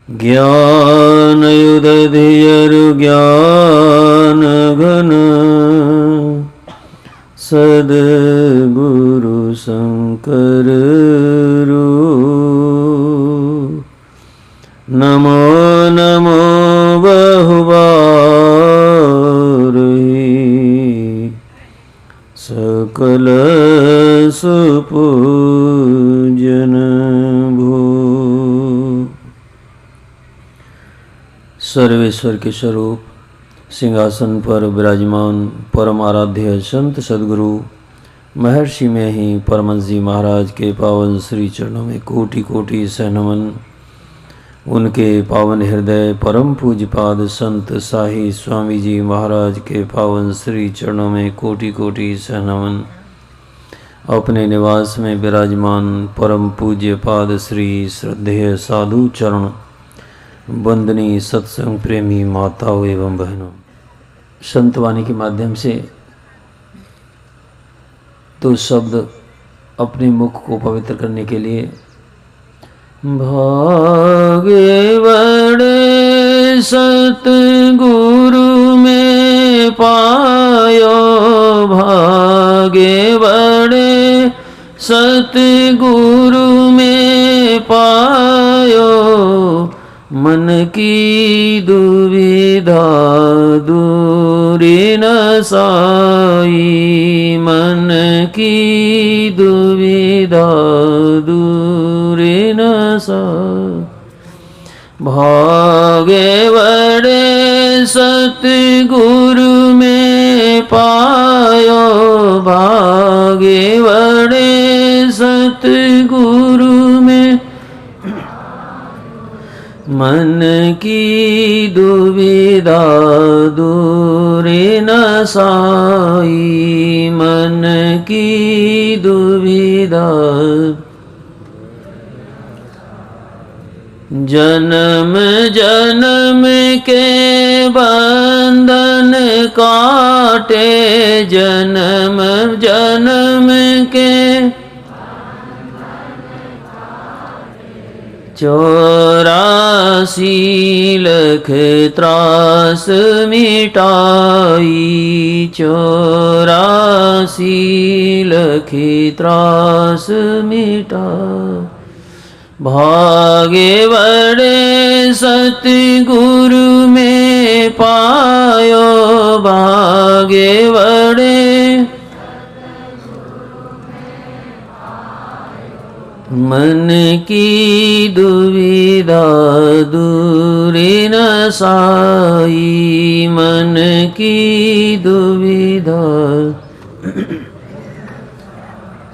ज्ञानयुधधियरुज्ञानघन सद्गुरु शंकर रू। नमो नमो बहुबारही सकल सुपूजन भो। सर्वेश्वर के स्वरूप सिंहासन पर विराजमान परम आराध्य संत सद्गुरु महर्षि में ही परमहंस जी महाराज के पावन श्री चरणों में कोटि कोटि सहनमन। उनके पावन हृदय परम पूज्य पाद संत साही स्वामी जी महाराज के पावन श्री चरणों में कोटि कोटि सहनमन। अपने निवास में विराजमान परम पूज्य पाद श्री श्रद्धेय साधु चरण वंदनीय सत्संग प्रेमी माताओं एवं बहनों, संतवाणी के माध्यम से तो शब्द अपने मुख को पवित्र करने के लिए भागे बड़े सतगुरु में पायो, भागे बड़े सतगुरु में पायो। मन की दुविधा दूरी न साई, मन की दुविधा दूरी न साई। भागे बड़े सतगुरु में पायो, भागे बड़े सतगुरु में। मन की दुविधा दूरी न साई, मन की दुविधा। जन्म जन्म के बंधन काटे, जन्म जन्म के 84 लख त्रास मिटाई, 84 लख त्रास मिटा। भागे बड़े सतगुरु में पायो, भागे बड़े मन की दुविधा दूरी न साई, मन की दुविधा।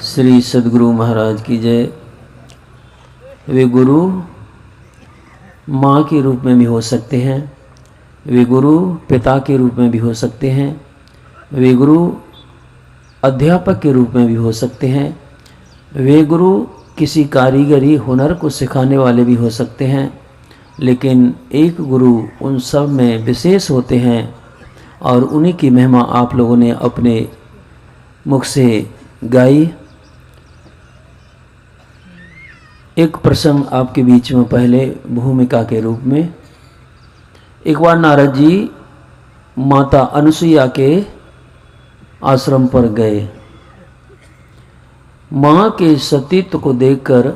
श्री सद्गुरु महाराज की जय। वे गुरु माँ के रूप में भी हो सकते हैं, वे गुरु पिता के रूप में भी हो सकते हैं, वे गुरु अध्यापक के रूप में भी हो सकते हैं, वे गुरु किसी कारीगरी हुनर को सिखाने वाले भी हो सकते हैं। लेकिन एक गुरु उन सब में विशेष होते हैं और उन्हीं की महिमा आप लोगों ने अपने मुख से गाई। एक प्रसंग आपके बीच में पहले भूमिका के रूप में। एक बार नारद जी माता अनुसुईया के आश्रम पर गए। माँ के सतीत्व को देखकर,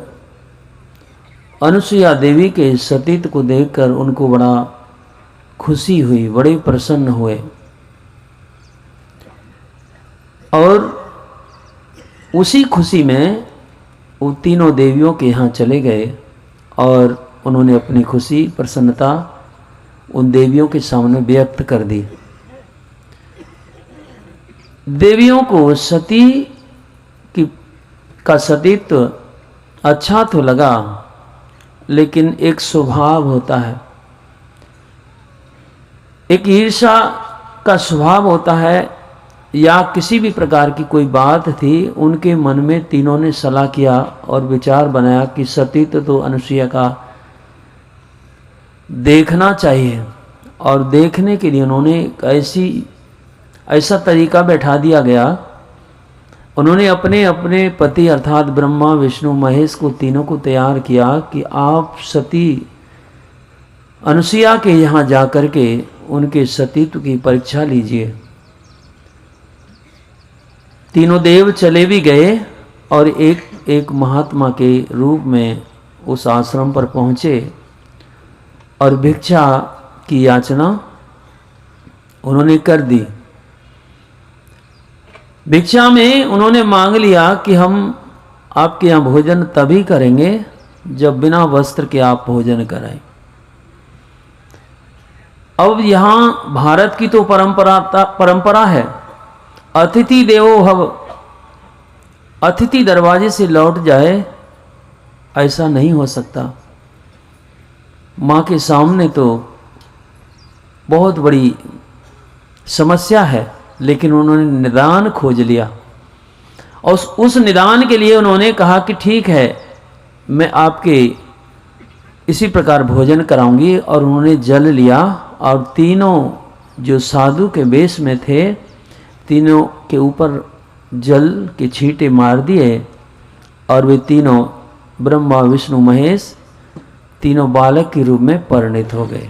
अनुसुईया देवी के सतीत्व को देखकर उनको बड़ा खुशी हुई, बड़े प्रसन्न हुए और उसी खुशी में वो तीनों देवियों के यहाँ चले गए और उन्होंने अपनी खुशी प्रसन्नता उन देवियों के सामने व्यक्त कर दी। देवियों को सती की का सतीत्व अच्छा तो लगा, लेकिन एक स्वभाव होता है, एक ईर्ष्या का स्वभाव होता है, या किसी भी प्रकार की कोई बात थी उनके मन में। तीनों ने सलाह किया और विचार बनाया कि सतीत्व तो अनुसुईया का देखना चाहिए, और देखने के लिए उन्होंने ऐसा तरीका बैठा दिया गया। उन्होंने अपने अपने पति अर्थात ब्रह्मा विष्णु महेश को तीनों को तैयार किया कि आप सती अनुसुईया के यहाँ जाकर के उनके सतीत्व की परीक्षा लीजिए। तीनों देव चले भी गए और एक एक महात्मा के रूप में उस आश्रम पर पहुंचे और भिक्षा की याचना उन्होंने कर दी। भिक्षा में उन्होंने मांग लिया कि हम आपके यहाँ भोजन तभी करेंगे जब बिना वस्त्र के आप भोजन कराएं। अब यहाँ भारत की तो परंपरा है, अतिथि देवो भव, अतिथि दरवाजे से लौट जाए, ऐसा नहीं हो सकता। माँ के सामने तो बहुत बड़ी समस्या है, लेकिन उन्होंने निदान खोज लिया और उस निदान के लिए उन्होंने कहा कि ठीक है, मैं आपके इसी प्रकार भोजन कराऊंगी। और उन्होंने जल लिया और तीनों जो साधु के वेश में थे, तीनों के ऊपर जल के छींटे मार दिए और वे तीनों ब्रह्मा विष्णु महेश तीनों बालक के रूप में परिणित हो गए।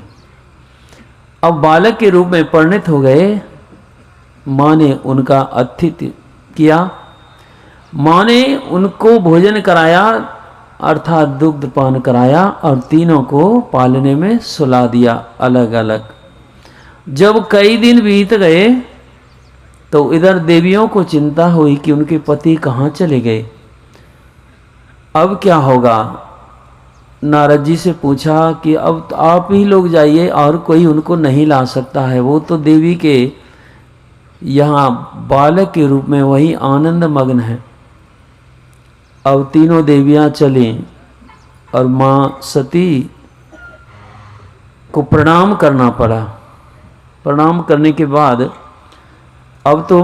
अब बालक के रूप में परिणित हो गए। माँ ने उनका आतिथ्य किया, माँ ने उनको भोजन कराया अर्थात दुग्ध पान कराया और तीनों को पालने में सुला दिया अलग अलग। जब कई दिन बीत गए तो इधर देवियों को चिंता हुई कि उनके पति कहाँ चले गए, अब क्या होगा। नारद जी से पूछा कि अब तो आप ही लोग जाइए और कोई उनको नहीं ला सकता है, वो तो देवी के यहाँ बालक के रूप में वही आनंद मग्न है। अब तीनों देवियाँ चलीं और माँ सती को प्रणाम करना पड़ा। प्रणाम करने के बाद अब तो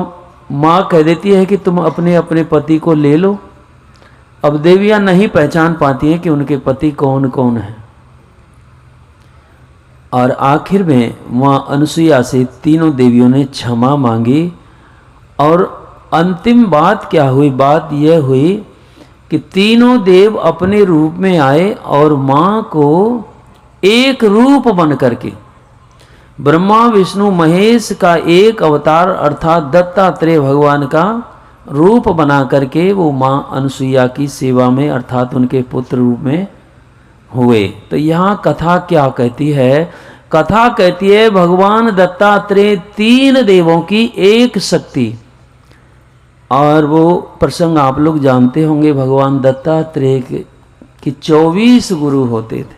माँ कह देती है कि तुम अपने अपने पति को ले लो। अब देवियाँ नहीं पहचान पाती हैं कि उनके पति कौन कौन है। और आखिर में माँ अनुसुईया से तीनों देवियों ने क्षमा मांगी। और अंतिम बात क्या हुई, बात यह हुई कि तीनों देव अपने रूप में आए और माँ को एक रूप बन करके ब्रह्मा विष्णु महेश का एक अवतार अर्थात दत्तात्रेय भगवान का रूप बना करके वो माँ अनुसुईया की सेवा में अर्थात उनके पुत्र रूप में हुए। तो यहाँ कथा क्या कहती है, कथा कहती है भगवान दत्तात्रेय तीन देवों की एक शक्ति। और वो प्रसंग आप लोग जानते होंगे, भगवान दत्तात्रेय के 24 गुरु होते थे।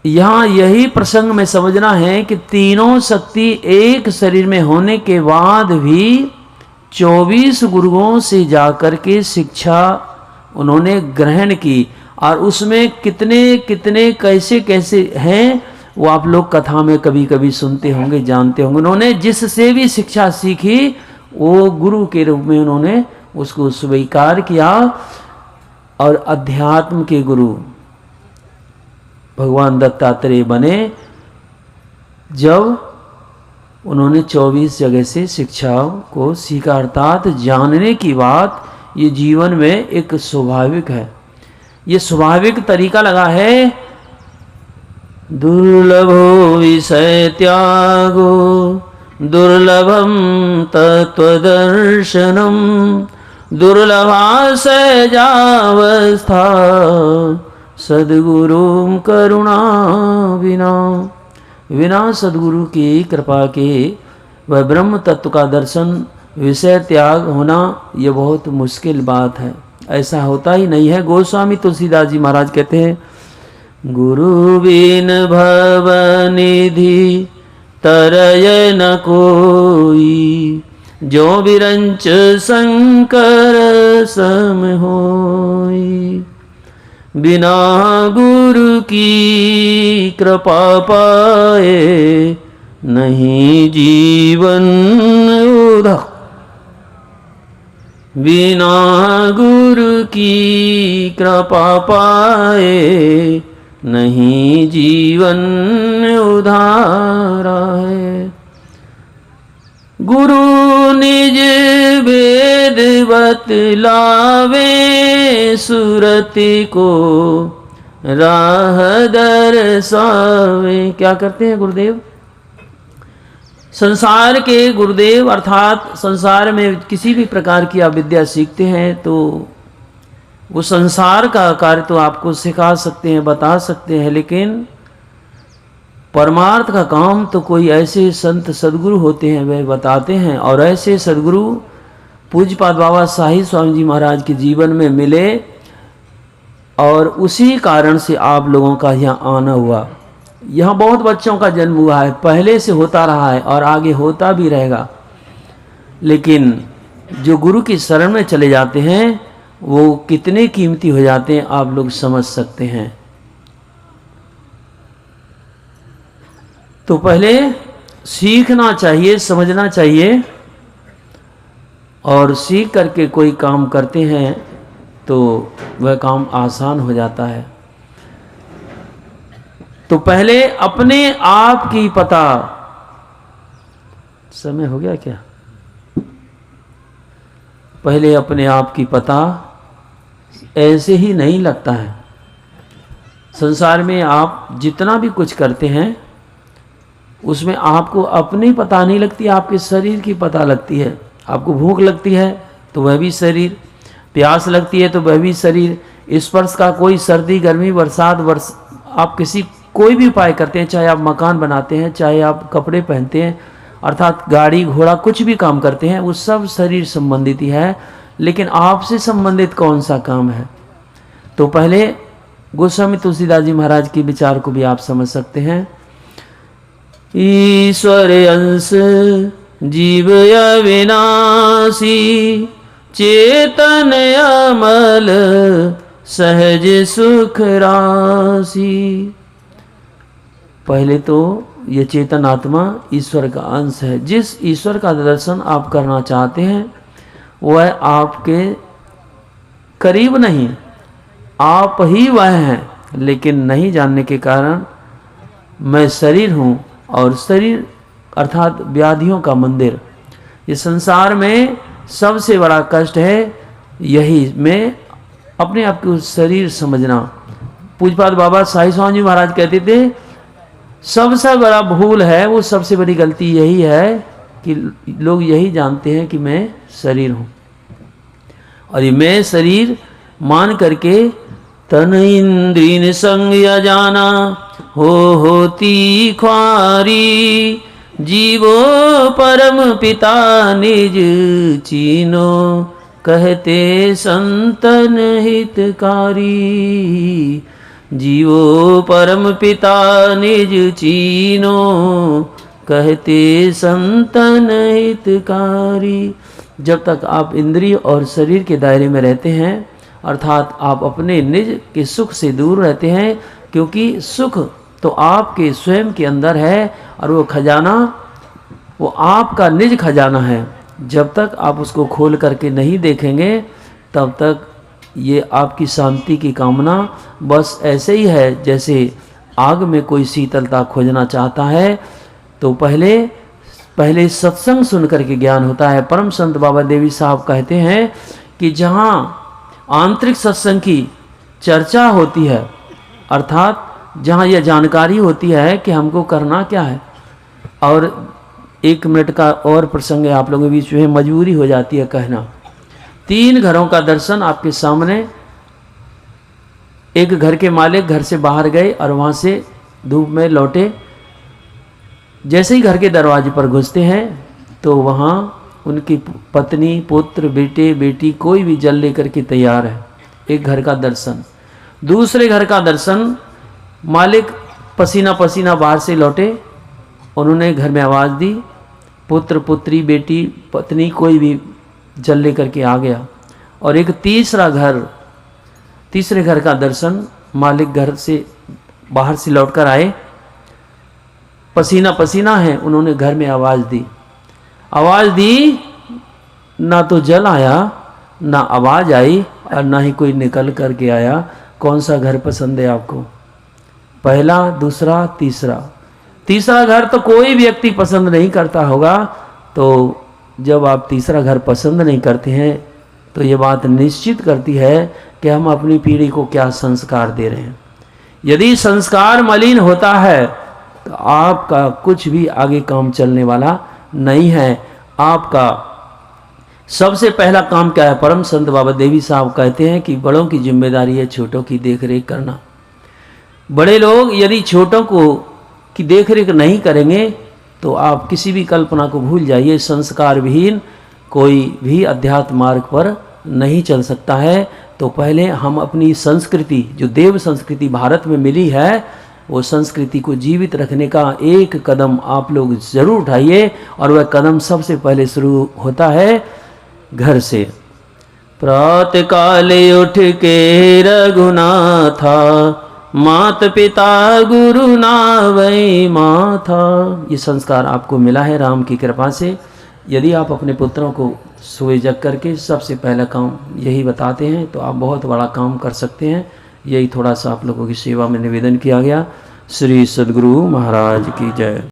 यहाँ यही प्रसंग में समझना है कि तीनों शक्ति एक शरीर में होने के बाद भी 24 गुरुओं से जाकर के शिक्षा उन्होंने ग्रहण की। और उसमें कितने कितने कैसे कैसे हैं वो आप लोग कथा में कभी कभी सुनते होंगे, जानते होंगे। उन्होंने जिससे भी शिक्षा सीखी वो गुरु के रूप में उन्होंने उसको स्वीकार किया। और अध्यात्म के गुरु भगवान दत्तात्रेय बने जब उन्होंने 24 जगह से शिक्षाओं को सीखा। अर्थात जानने की बात ये जीवन में एक स्वाभाविक है, ये स्वाभाविक तरीका लगा है। दुर्लभो विषय त्यागो दुर्लभम तत्वदर्शनम दुर्लभा सहजावस्था सद्गुरु करुणा बिना। बिना सद्गुरु की कृपा के वह ब्रह्म तत्व का दर्शन विषय त्याग होना ये बहुत मुश्किल बात है, ऐसा होता ही नहीं है। गोस्वामी तुलसीदास जी महाराज कहते हैं, गुरु बिन भव निधि तरय न कोई जो विरंच शंकर सम होई। बिना गुरु की कृपा पाए नहीं जीवन उधार। बिना गुरु की कृपा पाए नहीं जीवन उधार है। गुरु निज भेद बतलावे सुरति को राह दर्शावे। क्या करते हैं गुरुदेव? संसार के गुरुदेव अर्थात संसार में किसी भी प्रकार की आप विद्या सीखते हैं तो वो संसार का कार्य तो आपको सिखा सकते हैं, बता सकते हैं, लेकिन परमार्थ का काम तो कोई ऐसे संत सदगुरु होते हैं वे बताते हैं। और ऐसे सदगुरु पूज्यपाद बाबा शाही स्वामी जी महाराज के जीवन में मिले और उसी कारण से आप लोगों का यहाँ आना हुआ। यहाँ बहुत बच्चों का जन्म हुआ है, पहले से होता रहा है और आगे होता भी रहेगा, लेकिन जो गुरु की शरण में चले जाते हैं वो कितने कीमती हो जाते हैं आप लोग समझ सकते हैं। तो पहले सीखना चाहिए, समझना चाहिए, और सीख करके कोई काम करते हैं तो वह काम आसान हो जाता है। तो पहले अपने आप की पता, समय हो गया क्या? पहले अपने आप की पता ऐसे ही नहीं लगता है। संसार में आप जितना भी कुछ करते हैं उसमें आपको अपनी पता नहीं लगती, आपके शरीर की पता लगती है। आपको भूख लगती है तो वह भी शरीर, प्यास लगती है तो वह भी शरीर, स्पर्श का कोई सर्दी गर्मी बरसात आप कोई भी उपाय करते हैं, चाहे आप मकान बनाते हैं, चाहे आप कपड़े पहनते हैं, अर्थात गाड़ी घोड़ा कुछ भी काम करते हैं वो सब शरीर संबंधित ही है। लेकिन आपसे संबंधित कौन सा काम है? तो पहले गोस्वामी तुलसीदास जी महाराज के विचार को भी आप समझ सकते हैं। ईश्वर अंश जीव अविनाशी चेतन अमल सहज सुख राशि। पहले तो ये चेतन आत्मा ईश्वर का अंश है। जिस ईश्वर का दर्शन आप करना चाहते हैं वह आपके करीब नहीं, आप ही वह हैं, लेकिन नहीं जानने के कारण मैं शरीर हूँ, और शरीर अर्थात व्याधियों का मंदिर। ये संसार में सबसे बड़ा कष्ट है यही, मैं अपने आप को शरीर समझना। पूज्यपाद बाबा शाही स्वामी जी महाराज कहते थे सबसे बड़ा भूल है, वो सबसे बड़ी गलती यही है कि लोग यही जानते हैं कि मैं शरीर हूँ, और ये मैं शरीर मान करके तन इंद्रिय संग जाना होती ख्वारी। जीवो परम पिता निज चीनो कहते संतन हितकारी। जीवो परम पिता निज चीनो कहते संतन हितकारी। जब तक आप इंद्रिय और शरीर के दायरे में रहते हैं, अर्थात आप अपने निज के सुख से दूर रहते हैं, क्योंकि सुख तो आपके स्वयं के अंदर है और वो खजाना वो आपका निज खजाना है। जब तक आप उसको खोल करके नहीं देखेंगे तब तक ये आपकी शांति की कामना बस ऐसे ही है जैसे आग में कोई शीतलता खोजना चाहता है। तो पहले सत्संग सुन करके ज्ञान होता है। परम संत बाबा देवी साहब कहते हैं कि जहाँ आंतरिक सत्संग की चर्चा होती है, अर्थात जहाँ यह जानकारी होती है कि हमको करना क्या है। और 1 मिनट का और प्रसंग है आप लोगों के बीच में, मजबूरी हो जाती है कहना। 3 घरों का दर्शन आपके सामने। एक घर के मालिक घर से बाहर गए और वहाँ से धूप में लौटे। जैसे ही घर के दरवाजे पर घुसते हैं तो वहाँ उनकी पत्नी पुत्र बेटे बेटी कोई भी जल लेकर के तैयार है। एक घर का दर्शन। दूसरे घर का दर्शन, मालिक पसीना पसीना बाहर से लौटे, उन्होंने घर में आवाज़ दी, पुत्र पुत्री बेटी पत्नी कोई भी जल लेकर के आ गया। और एक तीसरे घर का दर्शन, मालिक घर से बाहर से लौटकर आए, पसीना पसीना है, उन्होंने घर में आवाज़ दी, ना तो जल आया ना आवाज़ आई और ना ही कोई निकल कर के आया। कौन सा घर पसंद है आपको? पहला, दूसरा, तीसरा घर तो कोई व्यक्ति पसंद नहीं करता होगा। तो जब आप तीसरा घर पसंद नहीं करते हैं तो ये बात निश्चित करती है कि हम अपनी पीढ़ी को क्या संस्कार दे रहे हैं। यदि संस्कार मलिन होता है तो आपका कुछ भी आगे काम चलने वाला नहीं है। आपका सबसे पहला काम क्या है? परम संत बाबा देवी साहब कहते हैं कि बड़ों की जिम्मेदारी है छोटों की देखरेख करना। बड़े लोग यदि छोटों को की देखरेख नहीं करेंगे तो आप किसी भी कल्पना को भूल जाइए। संस्कार विहीन कोई भी अध्यात्म मार्ग पर नहीं चल सकता है। तो पहले हम अपनी संस्कृति, जो देव संस्कृति भारत में मिली है, वो संस्कृति को जीवित रखने का एक कदम आप लोग जरूर उठाइए। और वह कदम सबसे पहले शुरू होता है घर से। प्रातःकाले उठ के रघुनाथा, मात पिता गुरु नावै माथा। ये संस्कार आपको मिला है राम की कृपा से। यदि आप अपने पुत्रों को सुबह जग करके सबसे पहला काम यही बताते हैं तो आप बहुत बड़ा काम कर सकते हैं। यही थोड़ा सा आप लोगों की सेवा में निवेदन किया गया। श्री सद्गुरु महाराज की जय।